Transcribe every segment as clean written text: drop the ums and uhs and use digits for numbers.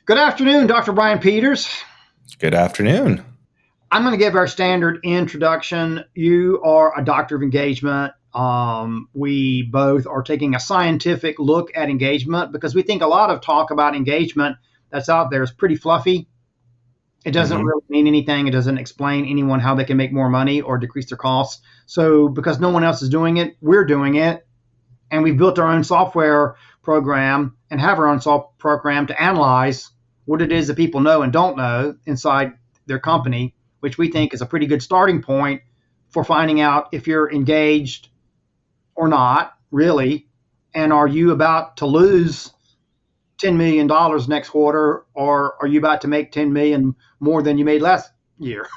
Good afternoon, Dr. Brian Peters. Good afternoon. I'm going to give our standard introduction. You are a doctor of engagement. We both are taking a scientific look at engagement because we think a lot of talk about engagement that's out there is pretty fluffy. It doesn't really mean anything. It doesn't explain anyone how they can make more money or decrease their costs. So because no one else is doing it, we're doing it. And we've built our own software program and have our own software program to analyze what it is that people know and don't know inside their company, which we think is a pretty good starting point for finding out if you're engaged or not, really. And are you about to lose $10 million next quarter, or are you about to make $10 million more than you made last year?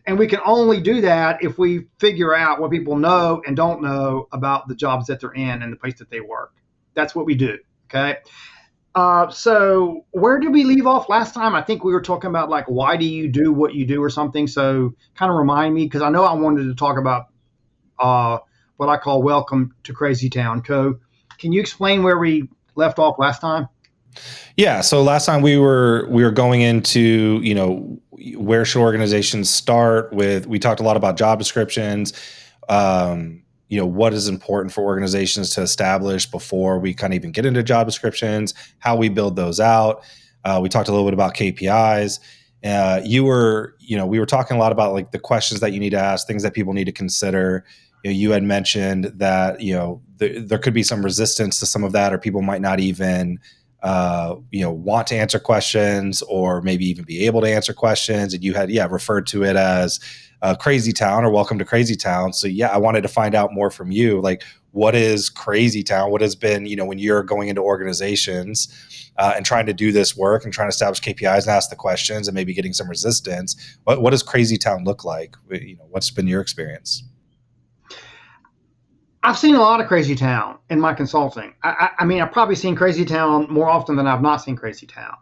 And we can only do that if we figure out what people know and don't know about the jobs that they're in and the place that they work. That's what we do. Okay. So where did we leave off last time? I think we were talking about like, why do you do what you do or something? So kind of remind me, because I know I wanted to talk about what I call welcome to Crazy Town. Can you explain where we left off last time? Yeah. So last time we were going into, where should organizations start with, we talked a lot about job descriptions, what is important for organizations to establish before we kind of even get into job descriptions, how we build those out. We talked a little bit about KPIs. We were talking a lot about like the questions that you need to ask, things that people need to consider. You had mentioned that, there could be some resistance to some of that, or people might not even, want to answer questions or maybe even be able to answer questions. And you had, referred to it as Crazy Town or Welcome to Crazy Town. So I wanted to find out more from you. Like, what is Crazy Town? What has been, when you're going into organizations and trying to do this work and trying to establish KPIs and ask the questions and maybe getting some resistance, what does Crazy Town look like? What's been your experience? I've seen a lot of Crazy Town in my consulting. I've probably seen Crazy Town more often than I've not seen Crazy Town.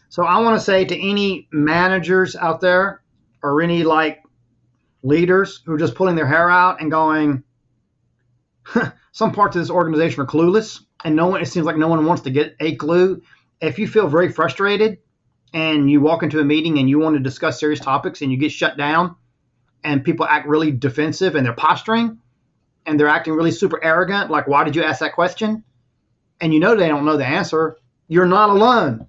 So I want to say to any managers out there or any like leaders who are just pulling their hair out and going, some parts of this organization are clueless and it seems like no one wants to get a clue. If you feel very frustrated and you walk into a meeting and you want to discuss serious topics and you get shut down and people act really defensive and they're posturing, and they're acting really super arrogant, like, why did you ask that question? And they don't know the answer. You're not alone.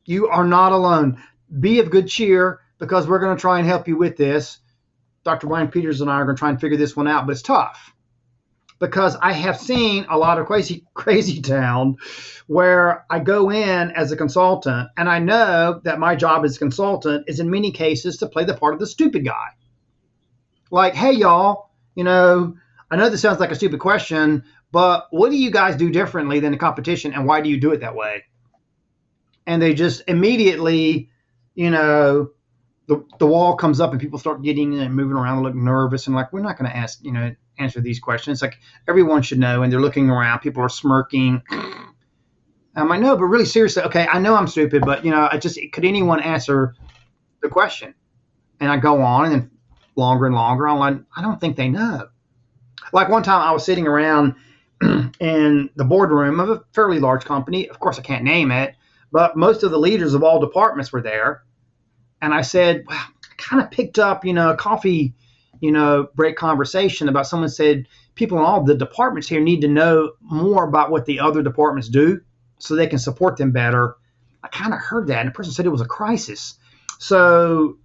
You are not alone. Be of good cheer because we're going to try and help you with this. Dr. Brian Peters and I are going to try and figure this one out, but it's tough because I have seen a lot of crazy town where I go in as a consultant and I know that my job as a consultant is in many cases to play the part of the stupid guy. Like, hey, y'all, I know this sounds like a stupid question, but what do you guys do differently than the competition, and why do you do it that way? And they just immediately, the wall comes up and people start getting and moving around and looking nervous and like, we're not going to answer these questions. Like everyone should know, and they're looking around. People are smirking. I'm like, no, but really seriously, okay, I know I'm stupid, but could anyone answer the question? And I go on, and then longer and longer, I'm like, I don't think they know. Like one time I was sitting around in the boardroom of a fairly large company. Of course, I can't name it, but most of the leaders of all departments were there. And I said, well, I kind of picked up, a coffee, break conversation about someone said people in all the departments here need to know more about what the other departments do so they can support them better. I kind of heard that. And the person said it was a crisis. So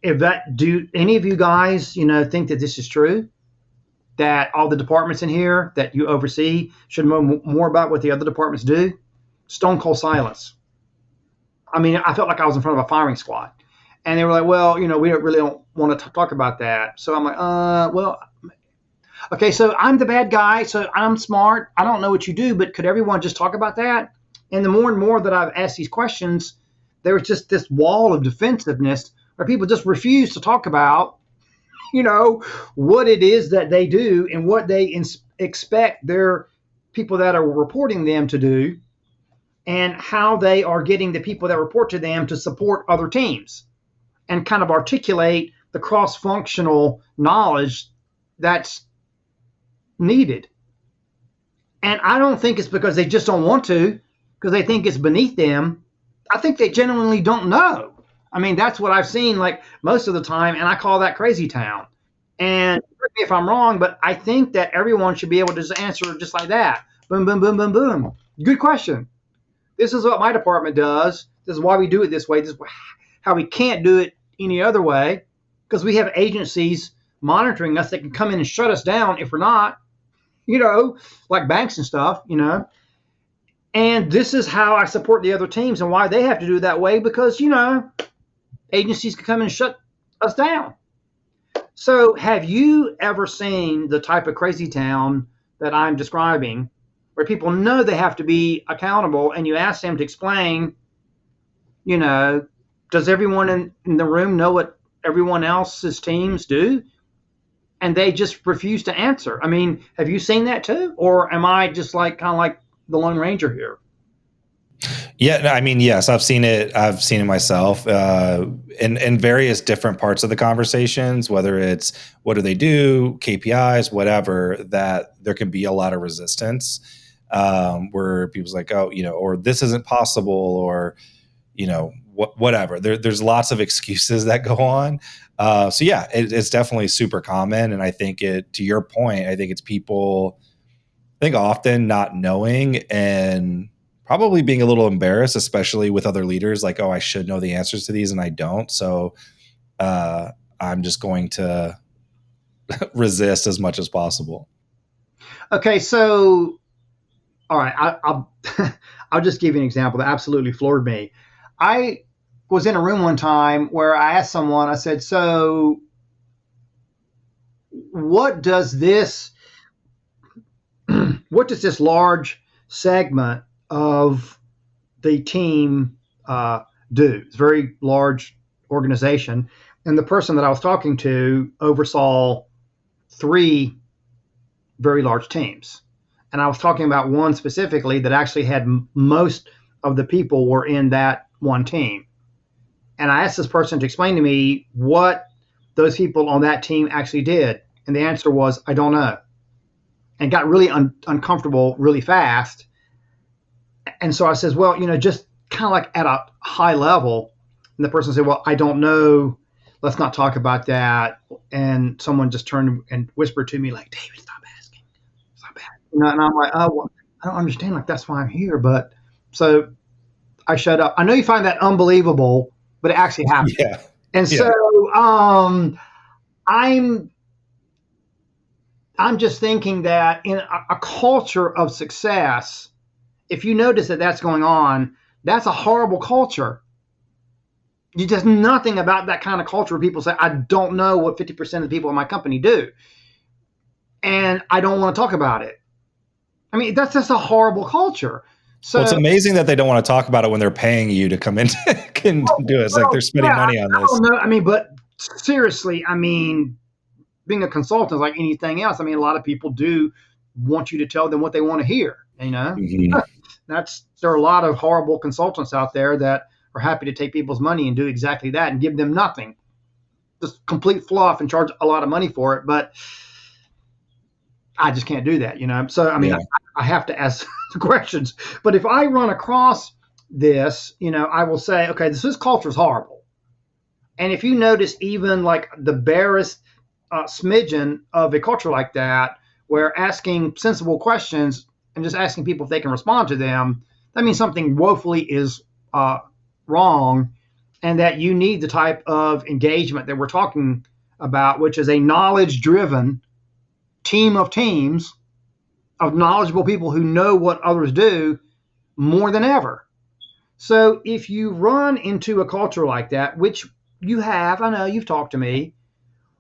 do any of you guys, think that this is true? That all the departments in here that you oversee should know more about what the other departments do? Stone cold silence. I felt like I was in front of a firing squad. And they were like, well, we don't want to talk about that. So I'm like, okay, so I'm the bad guy. So I'm smart. I don't know what you do, but could everyone just talk about that? And the more and more that I've asked these questions, there was just this wall of defensiveness where people just refuse to talk about what it is that they do and what they expect their people that are reporting them to do and how they are getting the people that report to them to support other teams and kind of articulate the cross-functional knowledge that's needed. And I don't think it's because they just don't want to, because they think it's beneath them. I think they genuinely don't know. I mean, that's what I've seen like most of the time, and I call that crazy town. And correct me if I'm wrong, but I think that everyone should be able to just answer just like that. Boom, boom, boom, boom, boom. Good question. This is what my department does. This is why we do it this way. This is how we can't do it any other way, because we have agencies monitoring us that can come in and shut us down if we're not, like banks and stuff, And this is how I support the other teams and why they have to do it that way, because, agencies can come and shut us down. So have you ever seen the type of crazy town that I'm describing, where people know they have to be accountable, and you ask them to explain, does everyone in the room know what everyone else's teams do? And they just refuse to answer. I mean, have you seen that too? Or am I just kind of like the Lone Ranger here? Yeah, I mean, yes, I've seen it. I've seen it myself in various different parts of the conversations, whether it's what do they do, KPIs, whatever, that there can be a lot of resistance where people's like, oh, or this isn't possible, or, whatever. There's lots of excuses that go on. So yeah, it's definitely super common. And I think to your point, I think it's people, I think often not knowing and probably being a little embarrassed, especially with other leaders, like, oh, I should know the answers to these and I don't. So I'm just going to resist as much as possible. Okay, so all right, I'll I'll just give you an example that absolutely floored me. I was in a room one time where I asked someone, I said, so what does this large segment of the team do? It's a very large organization. And the person that I was talking to oversaw 3 very large teams. And I was talking about one specifically that actually had most of the people were in that one team. And I asked this person to explain to me what those people on that team actually did. And the answer was, I don't know. And got really uncomfortable really fast. And so I says, well, just kind of like at a high level. And the person said, well, I don't know. Let's not talk about that. And someone just turned and whispered to me like, David, stop asking. Stop asking. And I'm like, oh, well, I don't understand. Like, that's why I'm here. But so I shut up. I know you find that unbelievable, but it actually happened. Yeah. And so I'm just thinking that in a culture of success, if you notice that that's going on, that's a horrible culture. There's nothing about that kind of culture where people say, I don't know what 50% of the people in my company do. And I don't want to talk about it. I mean, that's just a horrible culture. So well, it's amazing that they don't want to talk about it when they're paying you to come in and do it. It's like they're spending money on this. I don't know. I mean, but seriously, I mean, being a consultant is like anything else. I mean, a lot of people do want you to tell them what they want to hear. Mm-hmm. There are a lot of horrible consultants out there that are happy to take people's money and do exactly that and give them nothing, just complete fluff and charge a lot of money for it. But I just can't do that, So I mean, I have to ask the questions. But if I run across this, I will say, okay, this culture is horrible. And if you notice even like the barest smidgen of a culture like that, where asking sensible questions and just asking people if they can respond to them, that means something woefully is wrong, and that you need the type of engagement that we're talking about, which is a knowledge-driven team of teams of knowledgeable people who know what others do more than ever. So if you run into a culture like that, which you have, I know you've talked to me,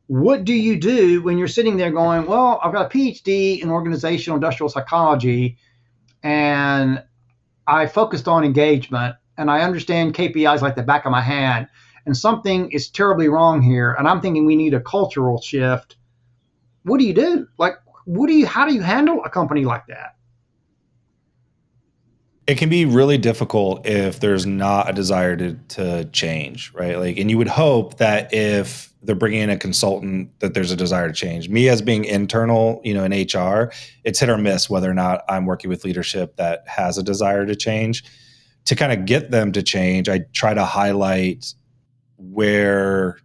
what do you do when you're sitting there going, well, I've got a PhD in organizational industrial psychology, and I focused on engagement, and I understand KPIs like the back of my hand, and something is terribly wrong here, and I'm thinking we need a cultural shift. What do you do? Like, how do you handle a company like that? It can be really difficult if there's not a desire to change, right? Like, and you would hope that if they're bringing in a consultant, that there's a desire to change. Me as being internal, in HR, it's hit or miss whether or not I'm working with leadership that has a desire to change. to kind of get them to change, I try to highlight where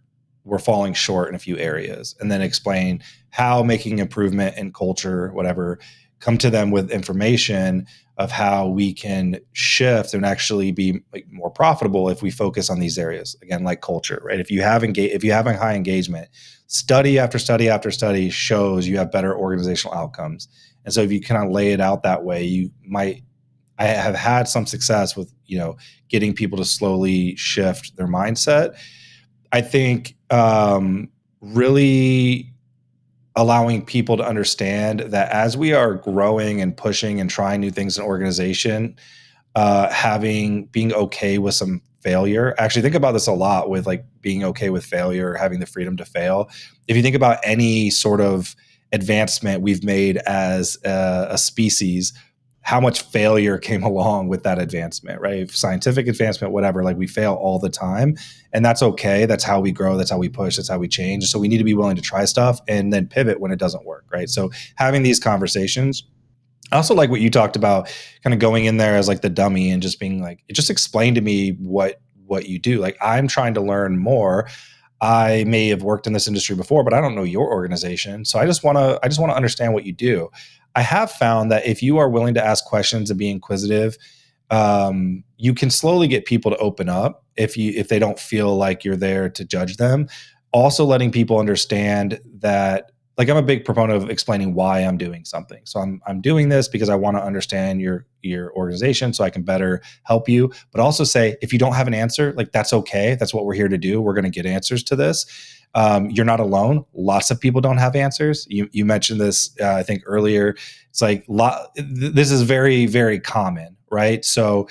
we're falling short in a few areas and then explain how making improvement in culture, whatever, come to them with information of how we can shift and actually be like more profitable if we focus on these areas. Again, like culture, right? If you have high engagement, study after study after study shows you have better organizational outcomes. And so if you kind of lay it out that way, I have had some success with, getting people to slowly shift their mindset. I think really allowing people to understand that as we are growing and pushing and trying new things in organization, being okay with some failure. Actually, think about this a lot with like being okay with failure, having the freedom to fail. If you think about any sort of advancement we've made as a species, how much failure came along with that advancement, right? Scientific advancement, whatever, like we fail all the time. And that's okay. That's how we grow. That's how we push. That's how we change. So we need to be willing to try stuff and then pivot when it doesn't work, right? So having these conversations. I also like what you talked about, kind of going in there as like the dummy and just being like, just explain to me what you do. Like, I'm trying to learn more. I may have worked in this industry before, but I don't know your organization. So I just want to understand what you do. I have found that if you are willing to ask questions and be inquisitive, you can slowly get people to open up if they don't feel like you're there to judge them. Also letting people understand that, like, I'm a big proponent of explaining why I'm doing something. So I'm doing this because I want to understand your organization so I can better help you. But also say, if you don't have an answer, like, that's okay. That's what we're here to do. We're going to get answers to this. You're not alone. Lots of people don't have answers. You mentioned this, I think earlier. It's like this is very, very common, right? So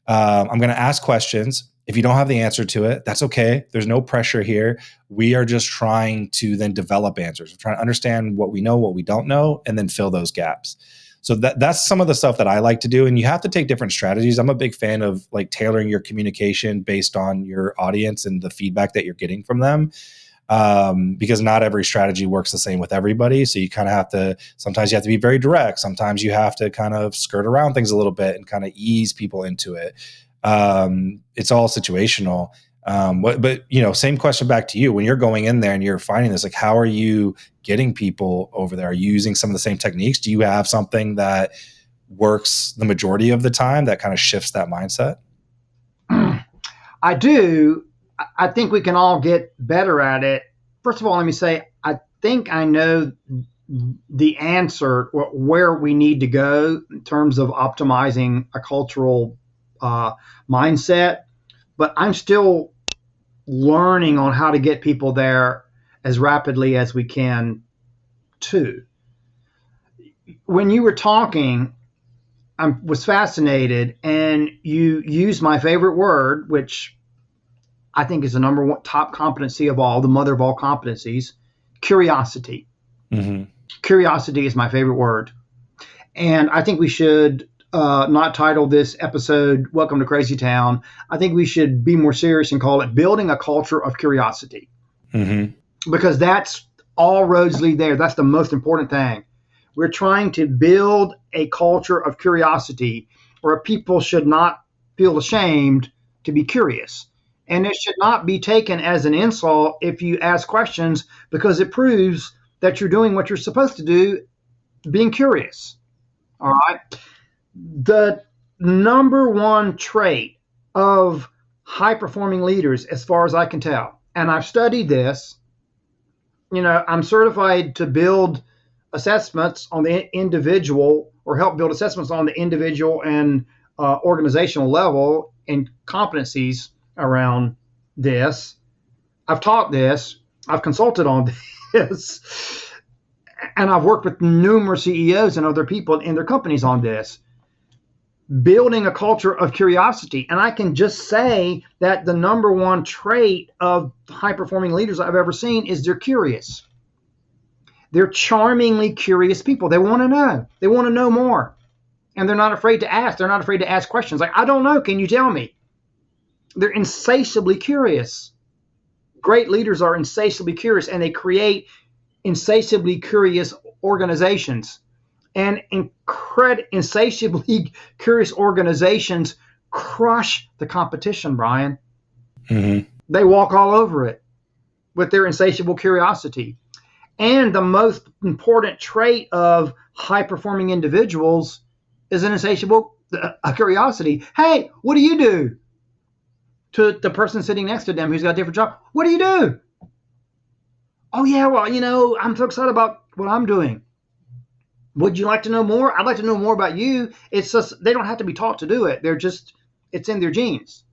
I'm going to ask questions. If you don't have the answer to it, that's okay. There's no pressure here. We are just trying to then develop answers. We're trying to understand what we know, what we don't know, and then fill those gaps. So that's some of the stuff that I like to do. And you have to take different strategies. I'm a big fan of like tailoring your communication based on your audience and the feedback that you're getting from them. Because not every strategy works the same with everybody. So you kind of sometimes you have to be very direct. Sometimes you have to kind of skirt around things a little bit and kind of ease people into it. It's all situational. But same question back to you. When you're going in there and you're finding this, like, how are you getting people over there? Are you using some of the same techniques? Do you have something that works the majority of the time that kind of shifts that mindset? I do. I think we can all get better at it. First of all, let me say, I think I know the answer, where we need to go in terms of optimizing a cultural mindset, but I'm still learning on how to get people there as rapidly as we can too. When you were talking, I was fascinated, and you used my favorite word, which I think is the number one top competency of all, the mother of all competencies: curiosity. Mm-hmm. Curiosity is my favorite word. And I think we should not title this episode "Welcome to Crazy Town." I think we should be more serious and call it "Building a Culture of Curiosity." Mm-hmm. Because that's all roads lead there. That's the most important thing. We're trying to build a culture of curiosity where people should not feel ashamed to be curious. And it should not be taken as an insult if you ask questions, because it proves that you're doing what you're supposed to do, being curious. All right. The number one trait of high-performing leaders, as far as I can tell, and I've studied this, I'm certified to build assessments on the individual, or help build assessments on the individual and organizational level, and competencies around this. I've taught this. I've consulted on this. And I've worked with numerous CEOs and other people in their companies on this. Building a culture of curiosity. And I can just say that the number one trait of high-performing leaders I've ever seen is they're curious. They're charmingly curious people. They want to know. They want to know more. And they're not afraid to ask. They're not afraid to ask questions like, I don't know, can you tell me? They're insatiably curious. Great leaders are insatiably curious, and they create insatiably curious organizations. And insatiably curious organizations crush the competition, Brian. Mm-hmm. They walk all over it with their insatiable curiosity. And the most important trait of high performing individuals is an insatiable curiosity. Hey, what do you do? To the person sitting next to them who's got a different job, what do you do? Oh, yeah, well, I'm so excited about what I'm doing. Would you like to know more? I'd like to know more about you. It's just, they don't have to be taught to do it. It's in their genes,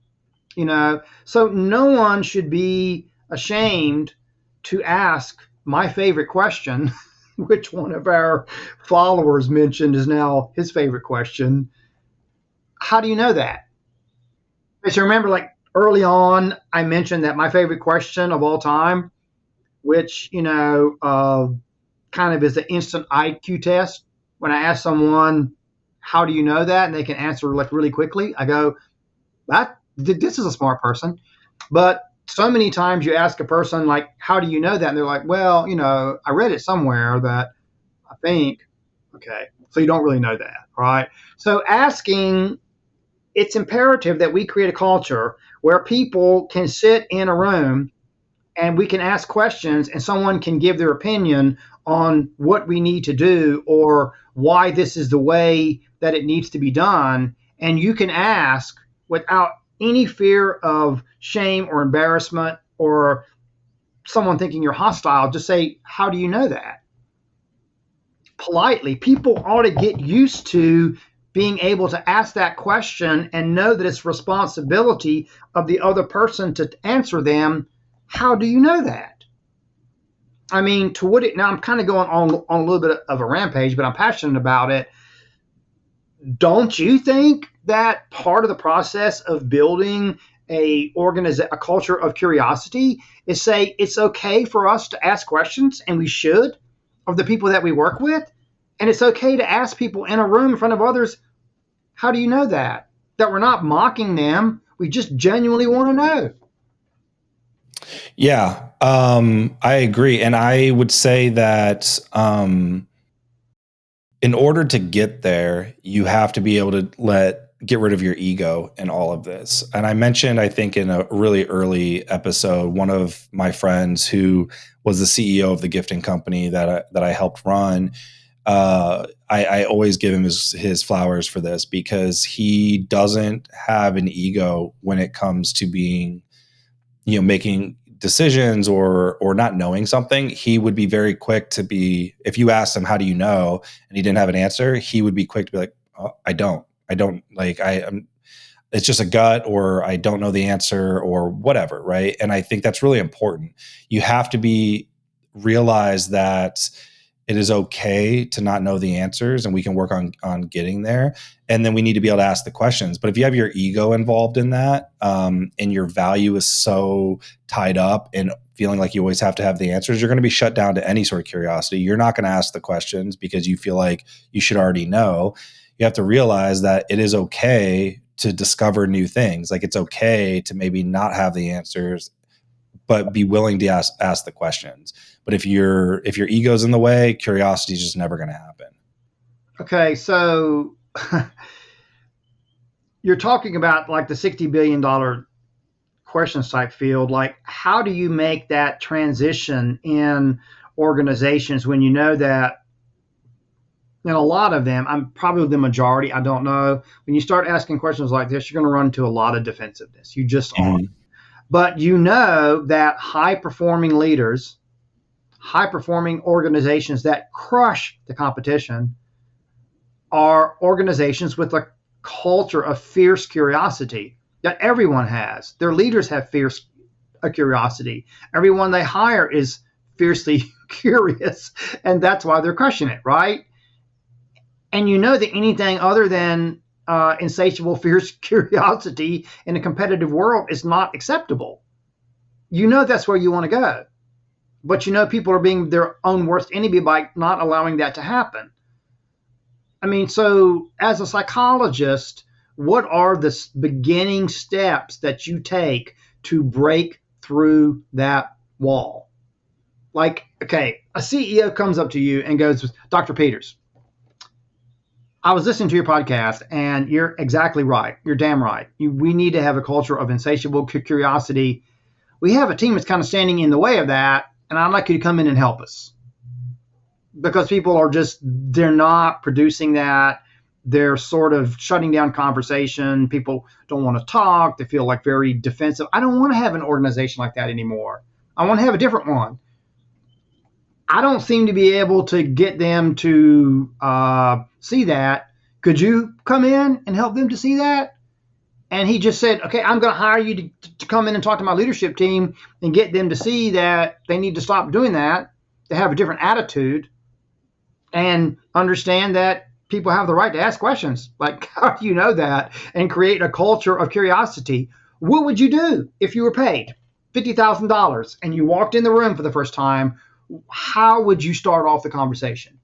So no one should be ashamed to ask my favorite question, which one of our followers mentioned is now his favorite question. How do you know that? So remember, like early on, I mentioned that my favorite question of all time, which, kind of is the instant IQ test. When I ask someone, how do you know that? And they can answer like really quickly. I go, this is a smart person. But so many times you ask a person like, how do you know that? And they're like, well, I read it somewhere that I think, okay. So you don't really know that, right? So it's imperative that we create a culture where people can sit in a room and we can ask questions and someone can give their opinion on what we need to do or why this is the way that it needs to be done. And you can ask without any fear of shame or embarrassment or someone thinking you're hostile. Just say, how do you know that? Politely. People ought to get used to being able to ask that question and know that it's responsibility of the other person to answer them. How do you know that? I mean, now I'm kind of going on a little bit of a rampage, but I'm passionate about it. Don't you think that part of the process of building a culture of curiosity is say it's okay for us to ask questions, and we should, of the people that we work with? And it's okay to ask people in a room in front of others, how do you know that? That we're not mocking them. We just genuinely want to know. Yeah, I agree. And I would say that in order to get there, you have to be able to get rid of your ego in all of this. And I mentioned, I think in a really early episode, one of my friends who was the CEO of the gifting company that I helped run, I always give him his flowers for this because he doesn't have an ego when it comes to being, making decisions or not knowing something. He would be very quick to be, if you asked him, how do you know? And he didn't have an answer, he would be quick to be like, oh, I don't like, it's just a gut, or I don't know the answer or whatever. Right. And I think that's really important. You have to realize that it is okay to not know the answers, and we can work on getting there. And then we need to be able to ask the questions. But if you have your ego involved in that, and your value is so tied up in feeling like you always have to have the answers, you're going to be shut down to any sort of curiosity. You're not going to ask the questions because you feel like you should already know. You have to realize that it is okay to discover new things. Like, it's okay to maybe not have the answers, but be willing to ask the questions. But if your ego's in the way, curiosity is just never going to happen. Okay, so you're talking about like the $60 billion questions type field. Like, how do you make that transition in organizations when you know that in a lot of them, I'm probably the majority, I don't know, when you start asking questions like this, you're going to run into a lot of defensiveness. You just are. But you know that high-performing leaders, high-performing organizations that crush the competition are organizations with a culture of fierce curiosity that everyone has. Their leaders have fierce curiosity. Everyone they hire is fiercely curious, and that's why they're crushing it, right? And you know that anything other than insatiable, fierce curiosity in a competitive world is not acceptable. You know that's where you want to go. But you know people are being their own worst enemy by not allowing that to happen. I mean, so as a psychologist, what are the beginning steps that you take to break through that wall? Like, okay, a CEO comes up to you and goes, Dr. Peters, I was listening to your podcast, and you're exactly right. You're damn right. We need to have a culture of insatiable curiosity. We have a team that's kind of standing in the way of that, and I'd like you to come in and help us because people are they're not producing that. They're sort of shutting down conversation. People don't want to talk. They feel like very defensive. I don't want to have an organization like that anymore. I want to have a different one. I don't seem to be able to get them to see that. Could you come in and help them to see that? And he just said, okay, I'm going to hire you to come in and talk to my leadership team and get them to see that they need to stop doing that, to have a different attitude, and understand that people have the right to ask questions. Like, how do you know that? And create a culture of curiosity. What would you do if you were paid $50,000 and you walked in the room for the first time? How would you start off the conversation?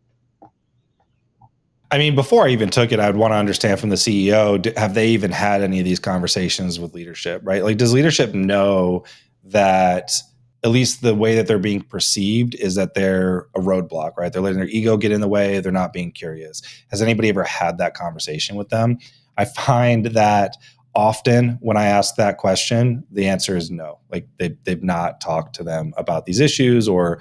I mean, before I even took it, I'd want to understand from the CEO, have they even had any of these conversations with leadership, right? Like, does leadership know that at least the way that they're being perceived is that they're a roadblock, right? They're letting their ego get in the way. They're not being curious. Has anybody ever had that conversation with them? I find that often when I ask that question, the answer is no. Like they've not talked to them about these issues, or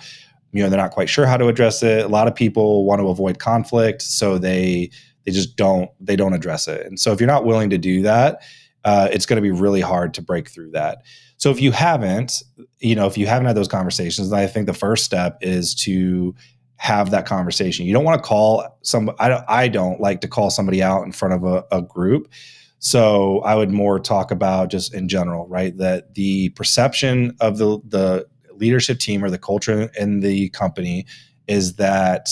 they're not quite sure how to address it. A lot of people want to avoid conflict, so they just don't address it. And so if you're not willing to do that, it's going to be really hard to break through that. So if you haven't had those conversations, then I think the first step is to have that conversation. You don't want to call I don't like to call somebody out in front of a group. So I would more talk about just in general, right? That the perception of the leadership team or the culture in the company is that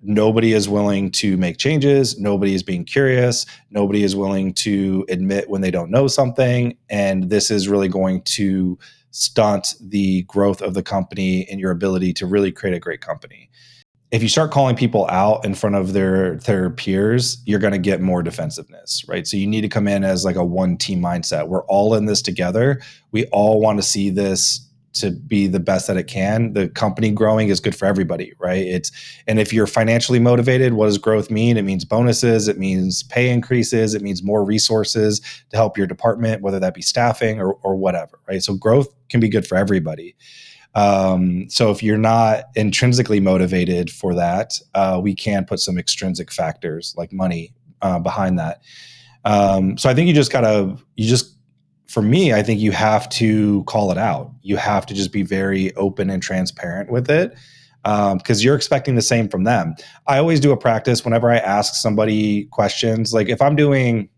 nobody is willing to make changes. Nobody is being curious. Nobody is willing to admit when they don't know something. And this is really going to stunt the growth of the company and your ability to really create a great company. If you start calling people out in front of their peers, you're going to get more defensiveness, right? So you need to come in as like a one team mindset. We're all in this together. We all want to see this to be the best that it can. The company growing is good for everybody, right? And if you're financially motivated, what does growth mean? It means bonuses, it means pay increases, it means more resources to help your department, whether that be staffing or whatever, right? So growth can be good for everybody. So if you're not intrinsically motivated for that, we can put some extrinsic factors like money behind that. So I think for me, I think you have to call it out. You have to just be very open and transparent with it, because you're expecting the same from them. I always do a practice whenever I ask somebody questions, like if I'm doing,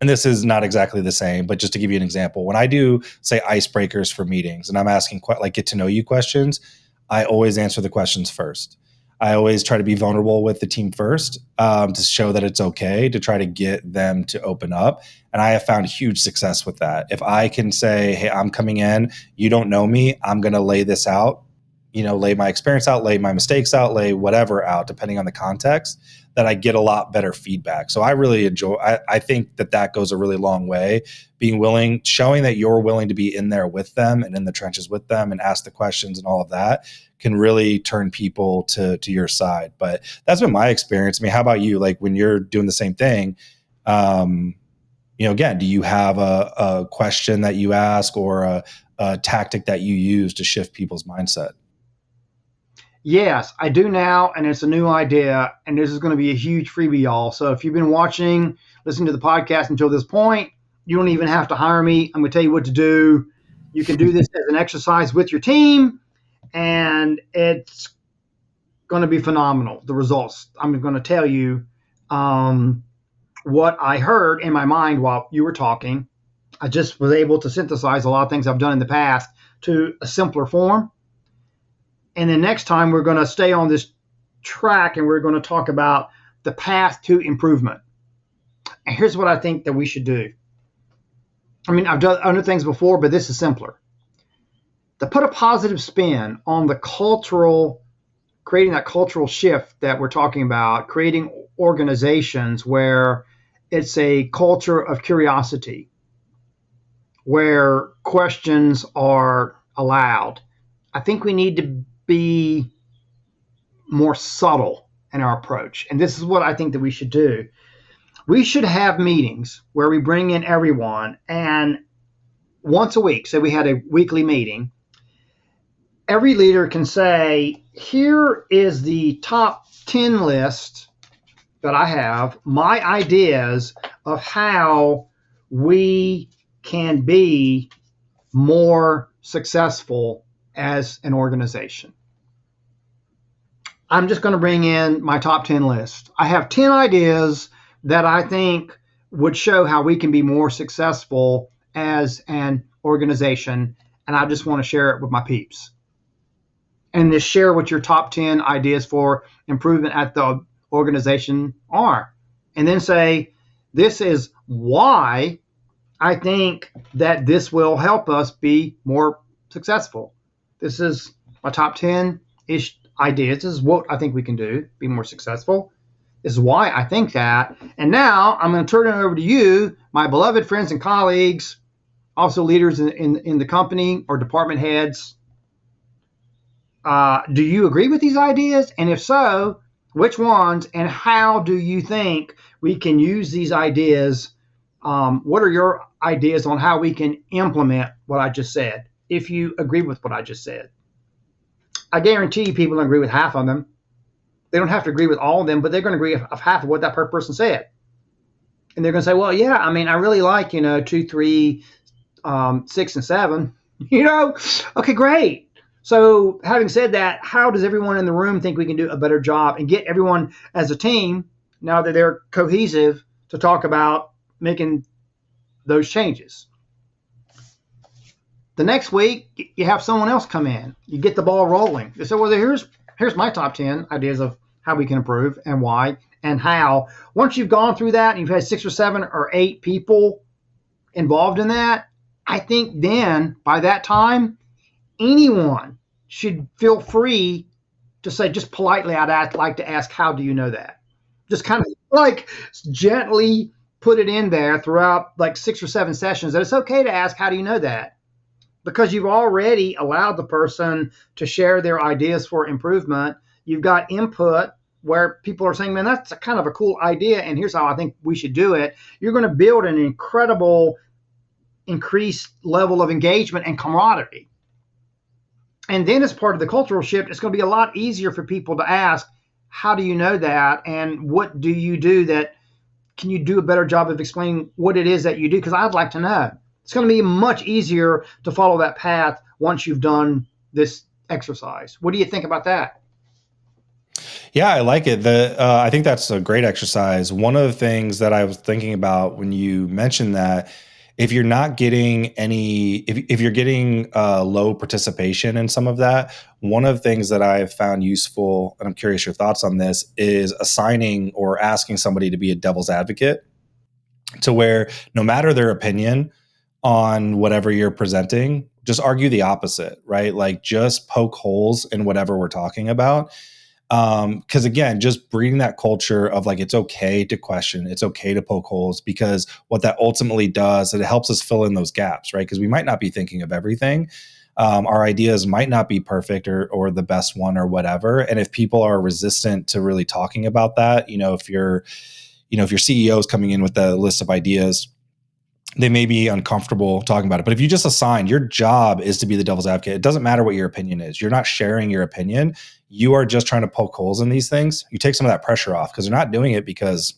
and this is not exactly the same, but just to give you an example, when I do, say, icebreakers for meetings and I'm asking like get to know you questions, I always answer the questions first. I always try to be vulnerable with the team first, to show that it's okay, to try to get them to open up. And I have found huge success with that. If I can say, hey, I'm coming in, you don't know me, I'm going to lay this out, lay my experience out, lay my mistakes out, lay whatever out, depending on the context, that I get a lot better feedback. So I really enjoy, I think that goes a really long way. Being willing, showing that you're willing to be in there with them and in the trenches with them and ask the questions and all of that can really turn people to your side. But that's been my experience. I mean, how about you? Like when you're doing the same thing, again, do you have a question that you ask or a tactic that you use to shift people's mindset? Yes, I do now, and it's a new idea, and this is going to be a huge freebie, y'all. So if you've been listening to the podcast until this point, you don't even have to hire me. I'm going to tell you what to do. You can do this as an exercise with your team, and it's going to be phenomenal, the results. I'm going to tell you what I heard in my mind while you were talking. I just was able to synthesize a lot of things I've done in the past to a simpler form. And then next time we're going to stay on this track and we're going to talk about the path to improvement. And here's what I think that we should do. I mean, I've done other things before, but this is simpler. To put a positive spin on creating that cultural shift that we're talking about, creating organizations where it's a culture of curiosity, where questions are allowed. I think we need to be more subtle and our approach. And this is what I think that we should do. We should have meetings where we bring in everyone, and once a week, so we had a weekly meeting, every leader can say, here is the top 10 list that I have, my ideas of how we can be more successful as an organization. I'm just going to bring in my top 10 list. I have 10 ideas that I think would show how we can be more successful as an organization, and I just want to share it with my peeps. And just share what your top 10 ideas for improvement at the organization are. And then say, this is why I think that this will help us be more successful. This is my top 10-ish ideas. This is what I think we can do, be more successful. This is why I think that. And now I'm going to turn it over to you, my beloved friends and colleagues, also leaders in the company or department heads. Do you agree with these ideas? And if so, which ones, and how do you think we can use these ideas? What are your ideas on how we can implement what I just said, if you agree with what I just said? I guarantee you people don't agree with half of them. They don't have to agree with all of them, but they're going to agree with half of what that person said. And they're going to say, well, yeah, I mean, I really like, 2, 3, 6, and 7, okay, great. So having said that, how does everyone in the room think we can do a better job and get everyone as a team, now that they're cohesive, to talk about making those changes? The next week, you have someone else come in. You get the ball rolling. They say, well, here's my top 10 ideas of how we can improve and why and how. Once you've gone through that and you've had 6 or 7 or 8 people involved in that, I think then by that time, anyone should feel free to say, just politely, I'd like to ask, how do you know that? Just kind of like gently put it in there throughout like 6 or 7 sessions that it's okay to ask, how do you know that? Because you've already allowed the person to share their ideas for improvement. You've got input where people are saying, man, that's a kind of a cool idea, and here's how I think we should do it. You're going to build an incredible increased level of engagement and camaraderie. And then as part of the cultural shift, it's going to be a lot easier for people to ask, how do you know that? And what do you do that, can you do a better job of explaining what it is that you do? Because I'd like to know. It's going to be much easier to follow that path once you've done this exercise. What do you think about that? Yeah, I like it. I think that's a great exercise. One of the things that I was thinking about when you mentioned that, if you're not getting if you're getting low participation in some of that, one of the things that I've found useful, and I'm curious your thoughts on this, is assigning or asking somebody to be a devil's advocate, to where no matter their opinion on whatever you're presenting, just argue the opposite, right? Like just poke holes in whatever we're talking about. Because again, just breeding that culture of like, it's okay to question, it's okay to poke holes, because what that ultimately does, it helps us fill in those gaps, right? Because we might not be thinking of everything. Our ideas might not be perfect or the best one or whatever. And if people are resistant to really talking about that, if your CEO is coming in with a list of ideas, they may be uncomfortable talking about it. But if you just assign, your job is to be the devil's advocate. It doesn't matter what your opinion is. You're not sharing your opinion. You are just trying to poke holes in these things. You take some of that pressure off, because they're not doing it because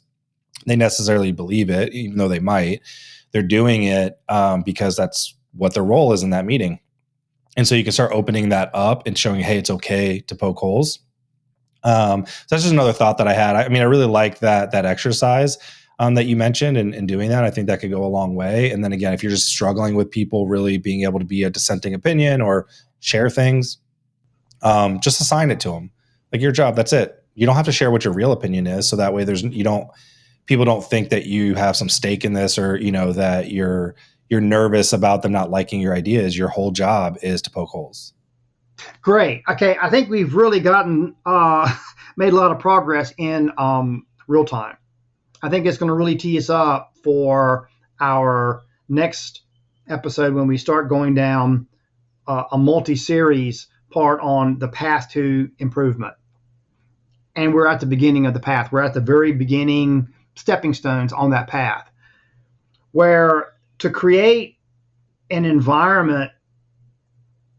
they necessarily believe it, even though they might. They're doing it because that's what their role is in that meeting. And so you can start opening that up and showing, hey, it's okay to poke holes. So that's just another thought that I had. I mean, I really like that exercise that you mentioned, and doing that. I think that could go a long way. And then again, if you're just struggling with people really being able to be a dissenting opinion or share things, just assign it to them. Like your job, that's it. You don't have to share what your real opinion is. So that way people don't think that you have some stake in this, or, that you're nervous about them not liking your ideas. Your whole job is to poke holes. Great. Okay. I think we've really gotten, made a lot of progress in real time. I think it's going to really tee us up for our next episode when we start going down a multi-series part on the path to improvement. and we're at the beginning of the path. We're at the very beginning stepping stones on that path, where to create an environment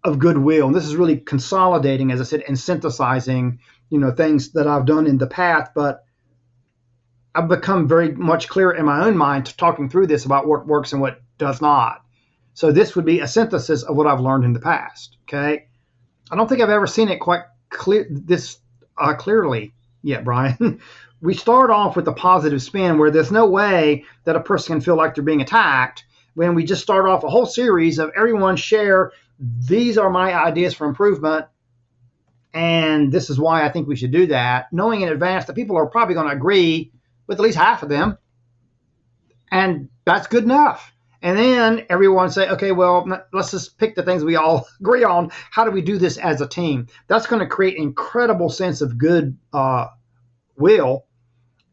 of goodwill, and this is really consolidating, as I said, and synthesizing, things that I've done in the path, but I've become very much clearer in my own mind talking through this about what works and what does not. So this would be a synthesis of what I've learned in the past. Okay. I don't think I've ever seen it quite clearly yet, Brian. We start off with a positive spin where there's no way that a person can feel like they're being attacked when we just start off a whole series of everyone share, these are my ideas for improvement, and this is why I think we should do that, knowing in advance that people are probably going to agree with at least half of them, and that's good enough. And then everyone say, okay, well, let's just pick the things we all agree on. How do we do this as a team? That's going to create an incredible sense of good will.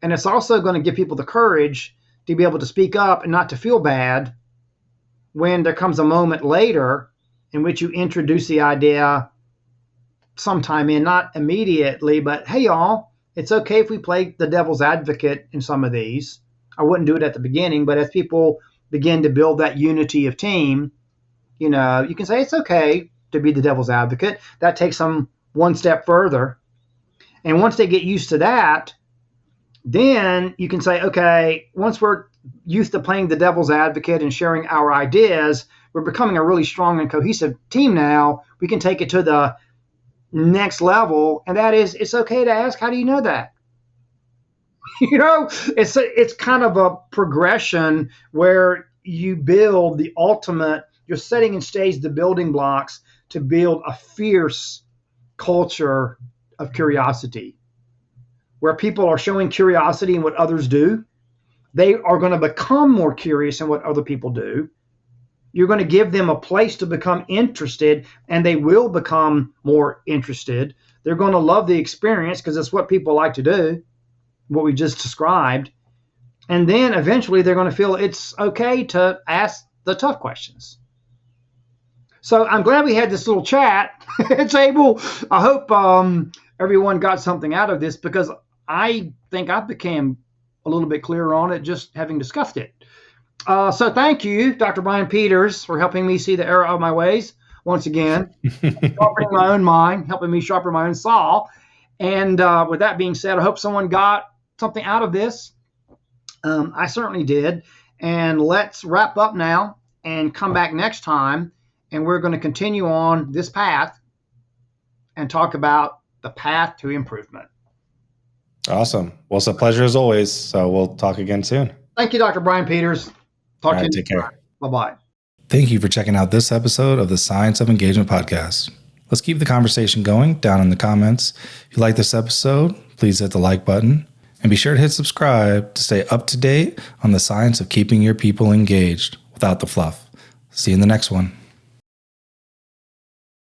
And it's also going to give people the courage to be able to speak up and not to feel bad when there comes a moment later in which you introduce the idea sometime in, not immediately, but hey, y'all, it's okay if we play the devil's advocate in some of these. I wouldn't do it at the beginning, but as people begin to build that unity of team, you can say it's okay to be the devil's advocate. That takes them one step further. And once they get used to that, then you can say, okay, once we're used to playing the devil's advocate and sharing our ideas, we're becoming a really strong and cohesive team now. We can take it to the next level, and that is, it's okay to ask, how do you know that? It's kind of a progression where you build the ultimate, you're setting and stage the building blocks to build a fierce culture of curiosity, where people are showing curiosity in what others do. They are going to become more curious in what other people do. You're going to give them a place to become interested, and they will become more interested. They're going to love the experience because it's what people like to do, what we just described. And then eventually they're going to feel it's okay to ask the tough questions. So I'm glad we had this little chat. I hope everyone got something out of this, because I think I became a little bit clearer on it just having discussed it. So thank you, Dr. Brian Peters, for helping me see the error of my ways once again, sharpening my own mind, helping me sharpen my own saw. And with that being said, I hope someone got something out of this. I certainly did. And let's wrap up now and come back next time. And we're going to continue on this path and talk about the path to improvement. Awesome. Well, it's a pleasure as always. So we'll talk again soon. Thank you, Dr. Brian Peters. Talk to you. Take care. Bye-bye. Thank you for checking out this episode of the Science of Engagement podcast. Let's keep the conversation going down in the comments. If you like this episode, please hit the like button and be sure to hit subscribe to stay up to date on the science of keeping your people engaged without the fluff. See you in the next one.